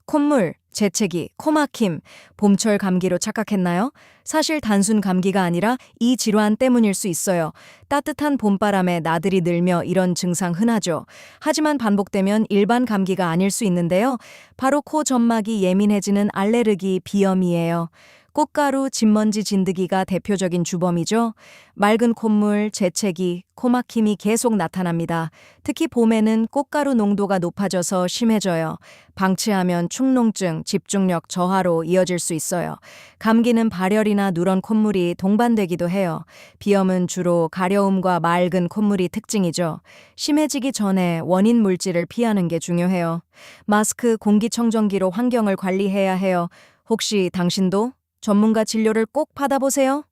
콧물, 재채기, 코막힘, 봄철 감기로 착각했나요? 사실 단순 감기가 아니라 이 질환 때문일 수 있어요. 따뜻한 봄바람에 나들이 늘며 이런 증상 흔하죠. 하지만 반복되면 일반 감기가 아닐 수 있는데요. 바로 코 점막이 예민해지는 알레르기 비염이에요. 꽃가루, 진먼지 진드기가 대표적인 주범이죠. 맑은 콧물, 재채기, 코막힘이 계속 나타납니다. 특히 봄에는 꽃가루 농도가 높아져서 심해져요. 방치하면 축농증, 집중력 저하로 이어질 수 있어요. 감기는 발열이나 누런 콧물이 동반되기도 해요. 비염은 주로 가려움과 맑은 콧물이 특징이죠. 심해지기 전에 원인 물질을 피하는 게 중요해요. 마스크, 공기청정기로 환경을 관리해야 해요. 혹시 당신도 전문가 진료를 꼭 받아보세요.